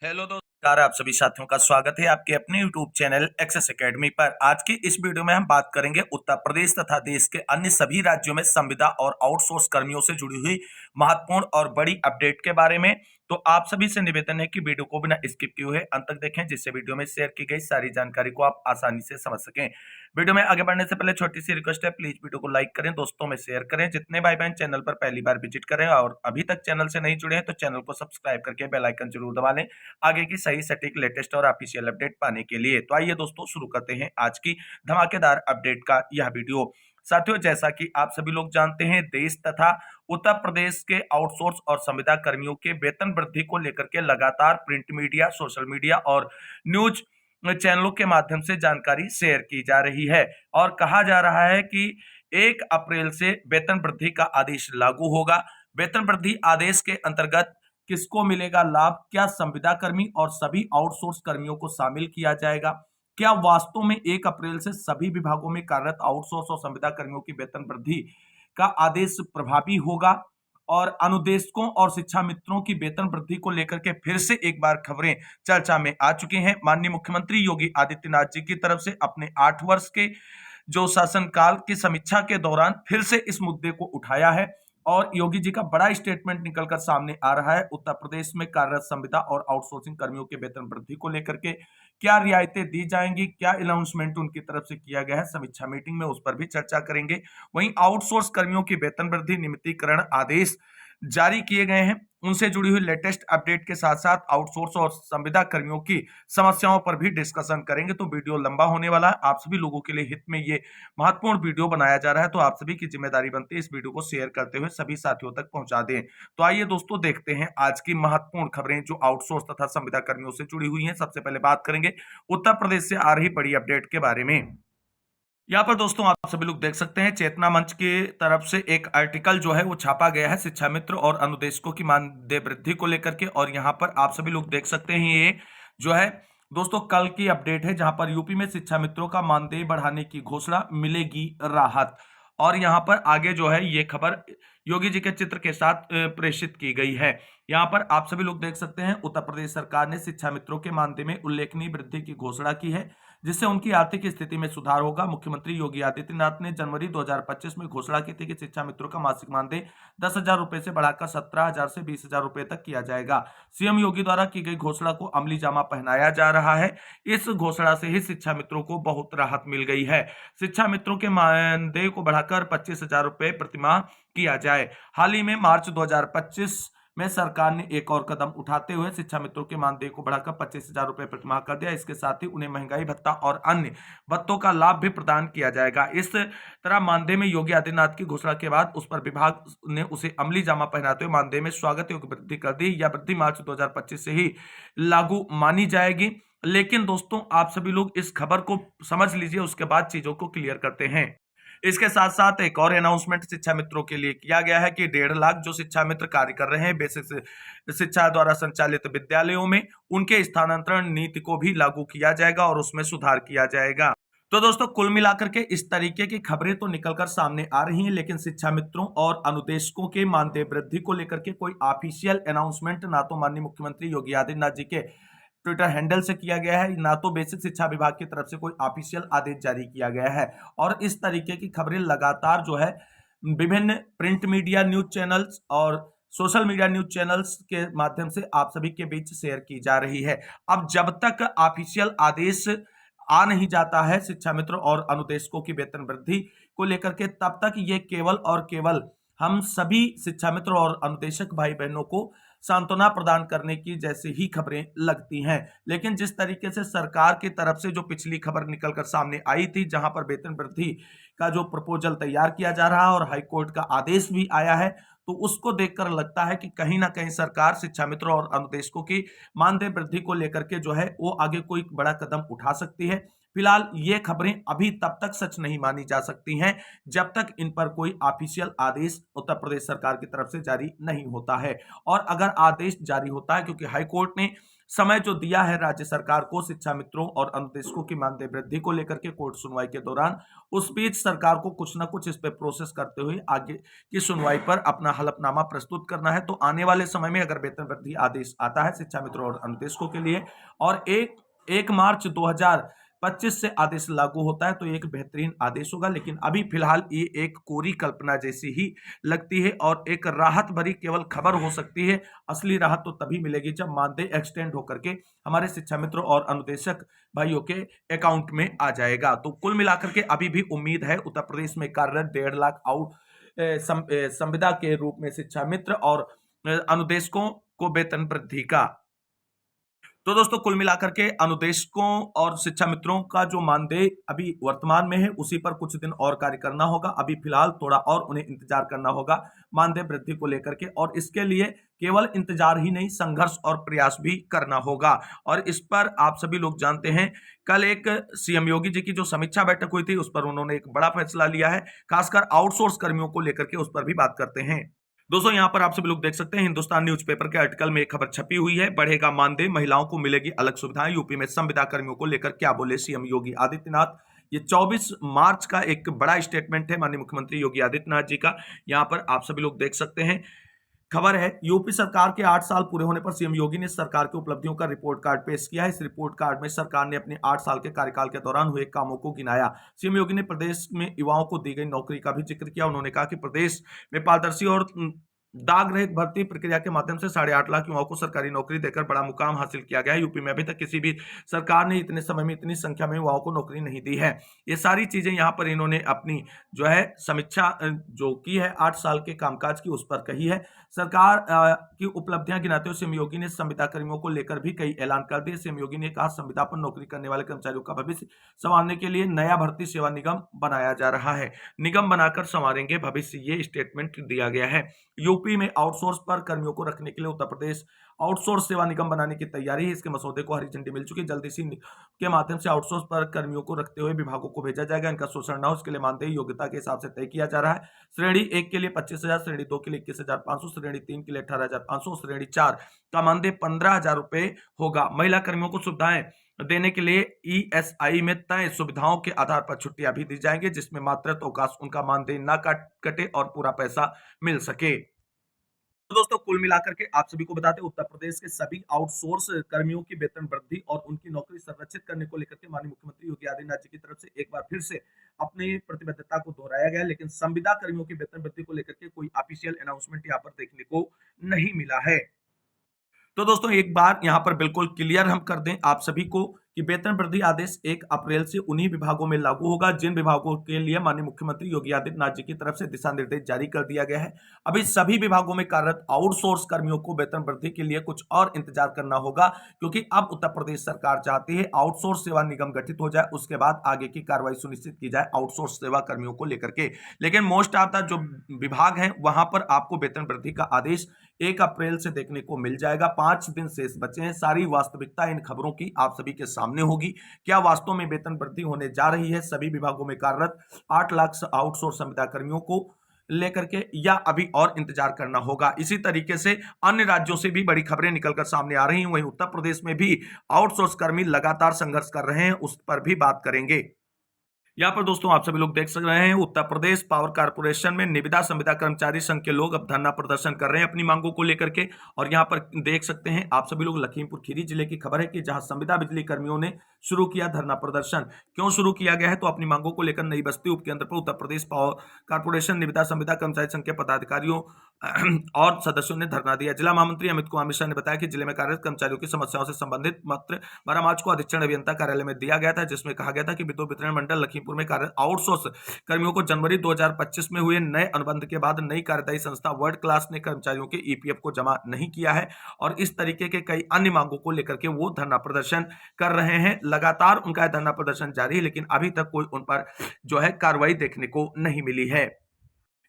Hello दोस्तों, आप सभी साथियों का स्वागत है आपके अपने यूट्यूब चैनल एक्सेस एकेडमी पर। आज की इस वीडियो में हम बात करेंगे उत्तर प्रदेश तथा देश के अन्य सभी राज्यों में संविदा और आउटसोर्स कर्मियों से जुड़ी हुई महत्वपूर्ण और बड़ी अपडेट के बारे में। तो आप सभी से निवेदन है कि वीडियो को बिना स्किप किए हुए अंत तक देखें, जिससे वीडियो में शेयर की गई सारी जानकारी को आप आसानी से समझ सकें। वीडियो में आगे बढ़ने से पहले छोटी सी रिक्वेस्ट है, प्लीज वीडियो को लाइक करें, दोस्तों में शेयर करें। जितने भाई बहन चैनल पर पहली बार विजिट करें और अभी तक चैनल से नहीं जुड़े हैं तो चैनल को सब्सक्राइब करके बेल आइकन जरूर दबा लें आगे की सही सटीक लेटेस्ट और ऑफिशियल अपडेट पाने के लिए। तो आइए दोस्तों, शुरू करते हैं आज की धमाकेदार अपडेट का यह वीडियो। साथियों, जैसा कि आप सभी लोग जानते हैं, देश तथा उत्तर प्रदेश के आउटसोर्स और संविदा कर्मियों के वेतन वृद्धि को लेकर के लगातार प्रिंट मीडिया, सोशल मीडिया और न्यूज चैनलों के माध्यम से जानकारी शेयर की जा रही है और कहा जा रहा है कि 1 अप्रैल से वेतन वृद्धि का आदेश लागू होगा। वेतन वृद्धि आदेश के अंतर्गत किसको मिलेगा लाभ? क्या संविदा कर्मी और सभी आउटसोर्स कर्मियों को शामिल किया जाएगा? क्या वास्तव में 1 अप्रैल से सभी विभागों में कार्यरत आउटसोर्स और संविदा कर्मियों की वेतन वृद्धि का आदेश प्रभावी होगा? और अनुदेशकों और शिक्षा मित्रों की वेतन वृद्धि को लेकर के फिर से एक बार खबरें चर्चा में आ चुकी हैं। माननीय मुख्यमंत्री योगी आदित्यनाथ जी की तरफ से अपने 8 वर्ष के जो शासनकाल की समीक्षा के दौरान फिर से इस मुद्दे को उठाया है और योगी जी का बड़ा स्टेटमेंट निकलकर सामने आ रहा है। उत्तर प्रदेश में कार्यरत संविदा और आउटसोर्सिंग कर्मियों के वेतन वृद्धि को लेकर के क्या रियायतें दी जाएंगी, क्या अनाउंसमेंट उनकी तरफ से किया गया है, समीक्षा मीटिंग में उस पर भी चर्चा करेंगे। वहीं आउटसोर्स कर्मियों की वेतन वृद्धि नियमितीकरण आदेश जारी किए गए हैं, उनसे जुड़ी हुई लेटेस्ट अपडेट के साथ साथ आउटसोर्स और संविदा कर्मियों की समस्याओं पर भी डिस्कशन करेंगे। तो वीडियो लंबा होने वाला है, आप सभी लोगों के लिए हित में ये महत्वपूर्ण वीडियो बनाया जा रहा है, तो आप सभी की जिम्मेदारी बनती है इस वीडियो को शेयर करते हुए सभी साथियों तक पहुंचा दें। तो आइए दोस्तों, देखते हैं आज की महत्वपूर्ण खबरें जो आउटसोर्स तथा संविदा कर्मियों से जुड़ी हुई हैं। सबसे पहले बात करेंगे उत्तर प्रदेश से आ रही बड़ी अपडेट के बारे में। यहाँ पर दोस्तों आप सभी लोग देख सकते हैं, चेतना मंच की तरफ से एक आर्टिकल जो है वो छापा गया है शिक्षा मित्र और अनुदेशकों की मानदेय वृद्धि को लेकर के। और यहाँ पर आप सभी लोग देख सकते हैं, ये जो है दोस्तों कल की अपडेट है, जहां पर यूपी में शिक्षा मित्रों का मानदेय बढ़ाने की घोषणा, मिलेगी राहत। और यहाँ पर आगे जो है ये खबर योगी जी के चित्र के साथ प्रेषित की गई है। यहाँ पर आप सभी लोग देख सकते हैं, उत्तर प्रदेश सरकार ने शिक्षा मित्रों के मानदेय में उल्लेखनीय वृद्धि की घोषणा की है, जिससे उनकी आर्थिक स्थिति में सुधार होगा। मुख्यमंत्री योगी आदित्यनाथ ने जनवरी 2025 में घोषणा की थी कि शिक्षा मित्रों का मासिक मानदेय 10,000 रुपए से बढ़ाकर 17,000 से 20,000 रुपए तक किया जाएगा। सीएम योगी द्वारा की गई घोषणा को अमली जामा पहनाया जा रहा है। इस घोषणा से ही शिक्षा मित्रों को बहुत राहत मिल गई है। शिक्षा मित्रों के मानदेय को बढ़ाकर 25,000 रुपए प्रतिमाह किया जाए। हाल ही में मार्च 2025 में सरकार ने एक और कदम उठाते हुए शिक्षा मित्रों के मानदेय को बढ़ाकर 25,000 रुपए प्रतिमाह कर दिया। इसके साथ ही उन्हें महंगाई भत्ता और अन्य भत्तों का लाभ भी प्रदान किया जाएगा। इस तरह मानदेय में योगी आदित्यनाथ की घोषणा के बाद उस पर विभाग ने उसे अमली जामा पहनाते हुए मानदेय में स्वागत योग्य वृद्धि कर दी। यह वृद्धि मार्च 2025 से ही लागू मानी जाएगी। लेकिन दोस्तों, आप सभी लोग इस खबर को समझ लीजिए, उसके बाद चीजों को क्लियर करते हैं। इसके साथ साथ एक और अनाउंसमेंट शिक्षा मित्रों के लिए किया गया है कि 1.5 लाख जो शिक्षा मित्र कार्य कर रहे हैं बेसिक शिक्षा द्वारा संचालित विद्यालयों में, उनके स्थानांतरण नीति को भी लागू किया जाएगा और उसमें सुधार किया जाएगा। तो दोस्तों, कुल मिलाकर के इस तरीके की खबरें तो निकलकर सामने आ रही हैं, लेकिन शिक्षा मित्रों और अनुदेशकों के मानदेय वृद्धि को लेकर के कोई ऑफिशियल अनाउंसमेंट ना तो माननीय मुख्यमंत्री योगी आदित्यनाथ जी के ट्विटर हैंडल से किया गया है, ना तो बेसिक शिक्षा विभाग की तरफ से कोई ऑफिशियल आदेश जारी किया गया है। और इस तरीके की खबरें लगातार जो है विभिन्न प्रिंट मीडिया न्यूज चैनल्स और सोशल मीडिया न्यूज चैनल्स के माध्यम से आप सभी के बीच शेयर की जा रही है। अब जब तक ऑफिशियल आदेश आ नहीं जाता है शिक्षा मित्र और अनुदेशकों की वेतन वृद्धि को लेकर के, तब तक ये केवल और केवल हम सभी शिक्षा मित्र और अनुदेशक भाई बहनों को सांत्वना प्रदान करने की जैसे ही खबरें लगती हैं। लेकिन जिस तरीके से सरकार की तरफ से जो पिछली खबर निकलकर सामने आई थी, जहां पर वेतन वृद्धि का जो प्रपोजल तैयार किया जा रहा है और हाईकोर्ट का आदेश भी आया है, तो उसको देखकर लगता है कि कहीं ना कहीं सरकार शिक्षा मित्र और अनुदेशकों की मानदेय वृद्धि को लेकर के जो है वो आगे कोई बड़ा कदम उठा सकती है। फिलहाल ये खबरें अभी तब तक सच नहीं मानी जा सकती हैं जब तक इन पर कोई ऑफिशियल आदेश उत्तर प्रदेश सरकार की तरफ से जारी नहीं होता है। और अगर आदेश जारी होता है, क्योंकि हाईकोर्ट ने समय जो दिया है राज्य सरकार को शिक्षा मित्रों और अनुदेशकों की मानदेय वृद्धि को लेकर के कोर्ट सुनवाई के दौरान, उस बीच सरकार को कुछ ना कुछ इस पे प्रोसेस करते हुए आगे की सुनवाई पर अपना हलफनामा प्रस्तुत करना है। तो आने वाले समय में अगर वेतन वृद्धि आदेश आता है शिक्षा मित्रों और अनुदेशकों के लिए और 1 मार्च 2025 से आदेश लागू होता है, तो एक बेहतरीन आदेश होगा। लेकिन अभी फिलहाल ये एक कोरी कल्पना जैसी ही लगती है और एक राहत भरी केवल खबर हो सकती है। असली राहत तो तभी मिलेगी जब मानदेय एक्सटेंड होकर के हमारे शिक्षा मित्रों और अनुदेशक भाइयों के अकाउंट में आ जाएगा। तो कुल मिलाकर के अभी भी उम्मीद है उत्तर प्रदेश में कार्यरत 1.5 लाख संविदा के रूप में शिक्षा मित्र और अनुदेशकों को वेतन वृद्धि का। तो दोस्तों कुल मिलाकर के अनुदेशकों और शिक्षा मित्रों का जो मानदेय अभी वर्तमान में है उसी पर कुछ दिन और कार्य करना होगा। अभी फिलहाल थोड़ा और उन्हें इंतजार करना होगा मानदेय वृद्धि को लेकर के, और इसके लिए केवल इंतजार ही नहीं संघर्ष और प्रयास भी करना होगा। और इस पर आप सभी लोग जानते हैं कल एक सीएम योगी जी की जो समीक्षा बैठक हुई थी उस पर उन्होंने एक बड़ा फैसला लिया है, खासकर आउटसोर्स कर्मियों को लेकर के उस पर भी बात करते हैं। दोस्तों यहां पर आप सभी लोग देख सकते हैं हिंदुस्तान न्यूज़पेपर के आर्टिकल में एक खबर छपी हुई है, बढ़ेगा मानदेय, महिलाओं को मिलेगी अलग सुविधाएं, यूपी में संविदा कर्मियों को लेकर क्या बोले सीएम योगी आदित्यनाथ। ये 24 मार्च का एक बड़ा स्टेटमेंट है माननीय मुख्यमंत्री योगी आदित्यनाथ जी का, यहां पर आप सभी लोग देख सकते हैं। खबर है यूपी सरकार के 8 साल पूरे होने पर सीएम योगी ने सरकार की उपलब्धियों का रिपोर्ट कार्ड पेश किया है। इस रिपोर्ट कार्ड में सरकार ने अपने 8 साल के कार्यकाल के दौरान हुए कामों को गिनाया। सीएम योगी ने प्रदेश में युवाओं को दी गई नौकरी का भी जिक्र किया। उन्होंने कहा कि प्रदेश में पारदर्शी और दाग रहित भर्ती प्रक्रिया के माध्यम से 8.5 लाख युवाओं को सरकारी नौकरी देकर बड़ा मुकाम हासिल किया गया है। यूपी में अभी तक किसी भी सरकार ने इतने समय में इतनी संख्या में युवाओं को नौकरी नहीं दी है। ये सारी चीजें यहाँ पर इन्होंने अपनी जो है समीक्षा जो की है 8 साल के कामकाज की उस पर कही है। सरकार की उपलब्धियां गिनाते हुए सीएम योगी ने संविदा कर्मियों को लेकर भी कई ऐलान कर दिए। सीएम योगी ने कहा संविदा पर नौकरी करने वाले कर्मचारियों का भविष्य संवारने के लिए नया भर्ती सेवा निगम बनाया जा रहा है। निगम बनाकर संवारेंगे भविष्य, ये स्टेटमेंट दिया गया है। यूपी में आउटसोर्स पर कर्मियों को रखने के लिए उत्तर प्रदेश आउटसोर्स सेवा निगम बनाने की तैयारी है। इसके मसौदे को हरी झंडी मिल चुकी है। जल्द इसी के माध्यम से आउटसोर्स पर कर्मियों को रखते हुए विभागों को भेजा जाएगा। इनका शोषण न हो इसके लिए मानदेय योग्यता के हिसाब से तय किया जा रहा है। श्रेणी 1 के लिए 25,000, श्रेणी 2 के लिए 21,500, श्रेणी 3 के लिए 18,500, श्रेणी 4 का मानदेय 15,000 रुपए होगा। महिला कर्मियों को सुविधाएं देने के लिए ईएसआई में तय सुविधाओं के आधार पर छुट्टियां भी दी जाएंगी, जिसमें मातृत्व अवकाश उनका मानदेय न कटे और पूरा पैसा मिल सके। तो दोस्तों कुल मिलाकर के आप सभी को बताते हैं उत्तर प्रदेश के सभी आउटसोर्स कर्मियों की वेतन वृद्धि और उनकी नौकरी संरक्षित करने को लेकर के माननीय मुख्यमंत्री योगी आदित्यनाथ जी की तरफ से एक बार फिर से अपनी प्रतिबद्धता को दोहराया गया। लेकिन संविदा कर्मियों की वेतन वृद्धि को लेकर के कोई ऑफिशियल अनाउंसमेंट यहाँ पर देखने को नहीं मिला है। तो दोस्तों एक बार यहां पर बिल्कुल क्लियर हम कर दें आप सभी को कि वेतन वृद्धि आदेश 1 अप्रैल से उन्हीं विभागों में लागू होगा जिन विभागों के लिए माननीय मुख्यमंत्री योगी आदित्यनाथ जी की तरफ से दिशा निर्देश जारी कर दिया गया है। अभी सभी विभागों में कार्यरत आउटसोर्स कर्मियों को वेतन वृद्धि के लिए कुछ और इंतजार करना होगा, क्योंकि अब उत्तर प्रदेश सरकार चाहती है आउटसोर्स सेवा निगम गठित हो जाए, उसके बाद आगे की कार्रवाई सुनिश्चित की जाए आउटसोर्स सेवा कर्मियों को लेकर के। लेकिन मोस्ट ऑफ द जो विभाग है वहां पर आपको वेतन वृद्धि का आदेश 1 अप्रैल से देखने को मिल जाएगा। 5 दिन शेष बचे हैं। सारी वास्तविकता इन खबरों की आप सभी के सामने होगी। क्या वास्तव में वेतन वृद्धि होने जा रही है सभी विभागों में कार्यरत 8 लाख आउटसोर्स संविदा कर्मियों को लेकर के, या अभी और इंतजार करना होगा। इसी तरीके से अन्य राज्यों से भी बड़ी खबरें निकलकर सामने आ रही हैं। वहीं उत्तर प्रदेश में भी आउटसोर्स कर्मी लगातार संघर्ष कर रहे हैं, उस पर भी बात करेंगे। यहाँ पर दोस्तों आप सभी लोग देख सक रहे हैं उत्तर प्रदेश पावर कारपोरेशन में निविदा संविदा कर्मचारी संघ के लोग अब धरना प्रदर्शन कर रहे हैं अपनी मांगों को लेकर के। और यहाँ पर देख सकते हैं आप सभी लोग लखीमपुर खीरी जिले की खबर है कि जहां संविदा बिजली कर्मियों ने शुरू किया धरना प्रदर्शन। क्यों शुरू किया गया है? तो अपनी मांगों को लेकर नई बस्ती उपकेंद्र पर उत्तर प्रदेश पावर कारपोरेशन निविदा संविदा कर्मचारी संघ के पदाधिकारियों और सदस्यों ने धरना दिया। जिला महामंत्री अमित कुमार मिश्रा ने बताया कि जिले में कार्यरत कर्मचारियों की समस्याओं से संबंधित पत्र 12 मार्च को अधीक्षण अभियंता कार्यालय में दिया गया था, जिसमें कहा गया था कि विद्युत वितरण मंडल लखीमपुर में कार्यरत आउटसोर्स कर्मियों को जनवरी 2025 में हुए नए अनुबंध के बाद नई कार्यदायी संस्था वर्ल्ड क्लास ने कर्मचारियों के ईपीएफ को जमा नहीं किया है, और इस तरीके के कई अन्य मांगों को लेकर के वो धरना प्रदर्शन कर रहे हैं। लगातार उनका धरना प्रदर्शन जारी है, लेकिन अभी तक कोई उन पर जो है कार्रवाई देखने को नहीं मिली है।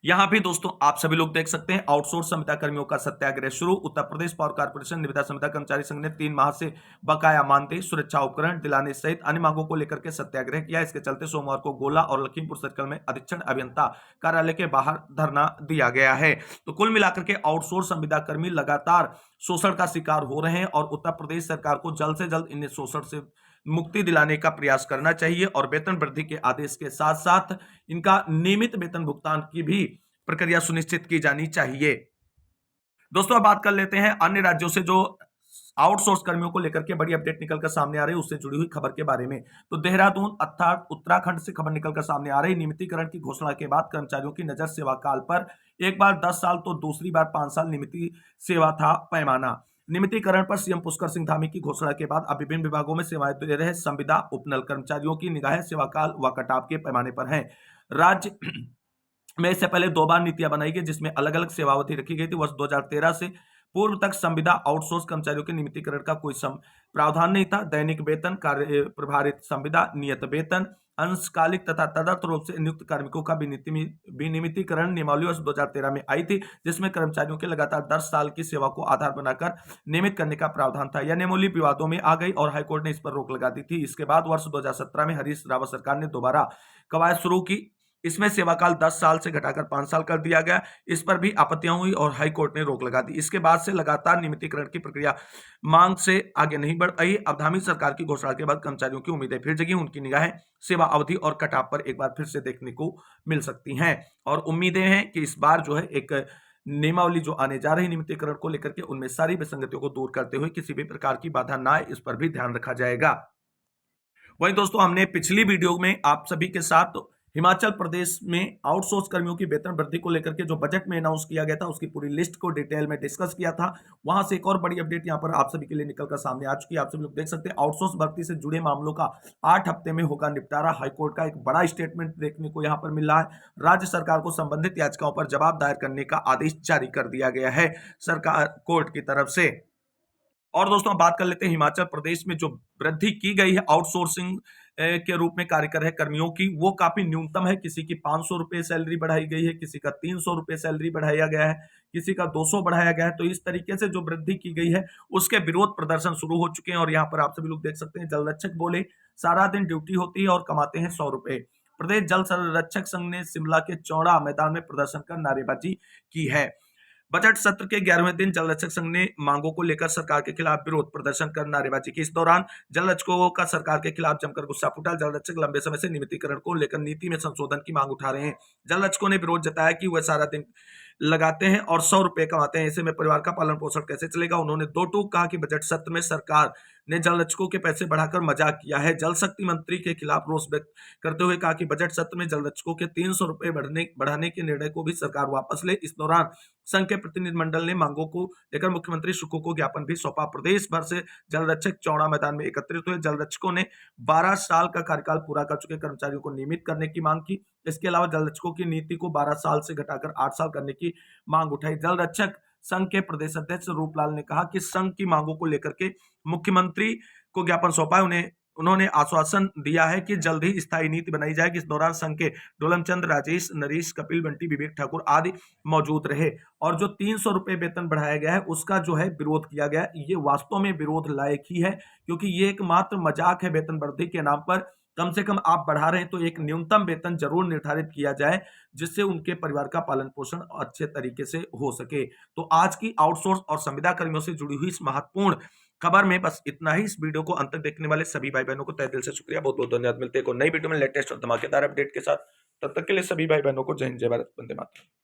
यहाँ भी दोस्तों आप सभी लोग देख सकते हैं, आउटसोर्स संविदा कर्मियों का सत्याग्रह शुरू। उत्तर प्रदेश पावर कॉर्पोरेशन निविदा संविदा कर्मचारी संघ ने 3 माह से बकाया मानदेय, सुरक्षा उपकरण दिलाने सहित अन्य मांगों को लेकर के सत्याग्रह किया। इसके चलते सोमवार को गोला और लखीमपुर सर्कल में अधीक्षण अभियंता कार्यालय के बाहर धरना दिया गया है। तो कुल मिलाकर के आउटसोर्स संविदा कर्मी लगातार शोषण का शिकार हो रहे हैं और उत्तर प्रदेश सरकार को जल्द से जल्द इन्हें शोषण से मुक्ति दिलाने का प्रयास करना चाहिए और वेतन वृद्धि के आदेश के साथ साथ इनका नियमित वेतन भुगतान की भी प्रक्रिया सुनिश्चित की जानी चाहिए। दोस्तों अब बात कर लेते हैं अन्य राज्यों से जो आउटसोर्स कर्मियों को लेकर के बड़ी अपडेट निकलकर सामने आ रही है उससे जुड़ी हुई खबर के बारे में। तो देहरादून अर्थात उत्तराखंड से खबर निकलकर सामने आ रही, नियमितीकरण की घोषणा के बाद कर्मचारियों की नजर सेवा काल पर। एक बार 10 साल तो दूसरी बार 5 साल नियमित सेवा था पैमाना। नियमितीकरण पर सीएम पुष्कर सिंह धामी की घोषणा के बाद अब विभिन्न विभागों में सेवाएं दे रहे संविदा उपनल कर्मचारियों की निगाहें सेवा काल व कटाव के पैमाने पर है। राज्य में इससे पहले 2 बार नीतियां बनाई गई जिसमें अलग अलग सेवावधि रखी गई थी। वर्ष 2013 से पूर्व तक संविदा आउटसोर्स कर्मचारियों के नियमितीकरण का कोई प्रावधान नहीं था। दैनिक वेतन, कार्य प्रभारित संविदा, नियत वेतन, अंशकालिक तथा तदर्थ रूप से नियुक्त कार्मिकों का विनियमितीकरण नियमावली वर्ष 2013 में आई थी, जिसमें कर्मचारियों के लगातार 10 साल की सेवा को आधार बनाकर नियमित करने का प्रावधान था। यह नियमावली विवादों में आ गई और हाईकोर्ट ने इस पर रोक लगा दी थी। इसके बाद वर्ष 2017 में हरीश रावत सरकार ने दोबारा कवायद शुरू की। इसमें सेवाकाल 10 साल से घटाकर 5 साल कर दिया गया। इस पर भी आपत्तियां हुई और हाईकोर्ट ने रोक लगा दी। इसके बाद से लगातार नियमितीकरण की प्रक्रिया मांग से आगे नहीं बढ़ पाई। अब धामी सरकार की घोषणा के बाद कर्मचारियों की उम्मीदें फिर जगी। उनकी निगाहें सेवा अवधि और कटाव पर एक बार फिर से देखने को मिल सकती हैं और उम्मीदें हैं कि इस बार जो है एक नियमावली जो आने जा रही नियमितीकरण को लेकर के उनमें सारी विसंगतियों को दूर करते हुए किसी भी प्रकार की बाधा ना आए, इस पर भी ध्यान रखा जाएगा। वहीं दोस्तों हमने पिछली वीडियो में आप सभी के साथ हिमाचल प्रदेश में आउटसोर्स कर्मियों की वेतन वृद्धि को लेकर के जो बजट में अनाउंस किया गया था उसकी पूरी लिस्ट को डिटेल में डिस्कस किया था। वहां से एक और बड़ी अपडेट यहां पर आप सभी के लिए निकलकर सामने आ चुकी है। आप सभी लोग देख सकते हैं आउटसोर्स भर्ती से जुड़े मामलों का 8 हफ्ते में होगा निपटारा। हाईकोर्ट का एक बड़ा स्टेटमेंट देखने को यहां पर मिल रहा है। राज्य सरकार को संबंधित याचिकाओं पर जवाब दायर करने का आदेश जारी कर दिया गया है सरकार कोर्ट की तरफ से। और दोस्तों बात कर लेते हैं हिमाचल प्रदेश में जो वृद्धि की गई है आउटसोर्सिंग के रूप में कार्य कर रहे कर्मियों की, वो काफी न्यूनतम है। किसी की 500 रुपए सैलरी बढ़ाई गई है, किसी का 300 रुपए सैलरी बढ़ाया गया है, किसी का 200 बढ़ाया गया है। तो इस तरीके से जो वृद्धि की गई है उसके विरोध प्रदर्शन शुरू हो चुके हैं और यहाँ पर आप सभी लोग देख सकते हैं जल रक्षक बोले सारा दिन ड्यूटी होती है और कमाते हैं 100 रुपए। प्रदेश जल संरक्षक संघ ने शिमला के चौड़ा मैदान में प्रदर्शन कर नारेबाजी की है। बजट सत्र के 11वें दिन जल रक्षक संघ ने मांगों को लेकर सरकार के खिलाफ विरोध प्रदर्शन कर नारेबाजी की। इस दौरान जल रक्षकों का सरकार के खिलाफ जमकर गुस्सा फूटा। जल रक्षक लंबे समय से नियमितीकरण को लेकर नीति में संशोधन की मांग उठा रहे हैं। जल रक्षकों ने विरोध जताया कि वह सारा दिन लगाते हैं और 100 रुपए कमाते हैं, ऐसे में परिवार का पालन पोषण कैसे चलेगा। उन्होंने दो टूक कहा कि बजट सत्र में सरकार ने जल रक्षकों के पैसे बढ़ाकर मजाक किया है। जल शक्ति मंत्री के खिलाफ रोष व्यक्त करते हुए कहा कि बजट सत्र में जल रक्षकों के 300 रुपए बढ़ाने के निर्णय को भी सरकार वापस ले। इस दौरान संघ के प्रतिनिधिमंडल ने मांगों को लेकर मुख्यमंत्री सुक्खू को ज्ञापन भी सौंपा। प्रदेश भर से जल रक्षक चौड़ा मैदान में एकत्रित हुए। जल रक्षकों ने 12 साल का कार्यकाल पूरा कर चुके कर्मचारियों को नियमित करने की मांग की। इसके अलावा जल रक्षकों की नीति को 12 साल से घटाकर 8 साल करने की मांग उठाई। जल रक्षक संघ के प्रदेश अध्यक्ष रूपलाल ने कहा कि संघ की मांगों को लेकर के मुख्यमंत्री को ज्ञापन सौंपा है। उन्होंने आश्वासन दिया है कि जल्द ही स्थायी नीति बनाई जाएगी। इस दौरान संघ के डोलमचंद, राजेश, नरेश, कपिल, बंटी, विवेक ठाकुर आदि मौजूद रहे। और जो 300 रुपए वेतन बढ़ाया गया है उसका जो है विरोध किया गया, ये वास्तव में विरोध लायक ही है क्योंकि ये एक मात्र मजाक है। वेतन वृद्धि के नाम पर कम से कम आप बढ़ा रहे हैं तो एक न्यूनतम वेतन जरूर निर्धारित किया जाए जिससे उनके परिवार का पालन पोषण अच्छे तरीके से हो सके। तो आज की आउटसोर्स और संविदा कर्मियों से जुड़ी हुई इस महत्वपूर्ण खबर में बस इतना ही। इस वीडियो को अंत तक देखने वाले सभी भाई बहनों को तहे दिल से शुक्रिया, बहुत बहुत धन्यवाद। मिलते हैं नई वीडियो में लेटेस्ट और धमाकेदार अपडेट के साथ। तब तक के लिए सभी भाई बहनों को जय हिंद, जय भारत, वंदे मातरम।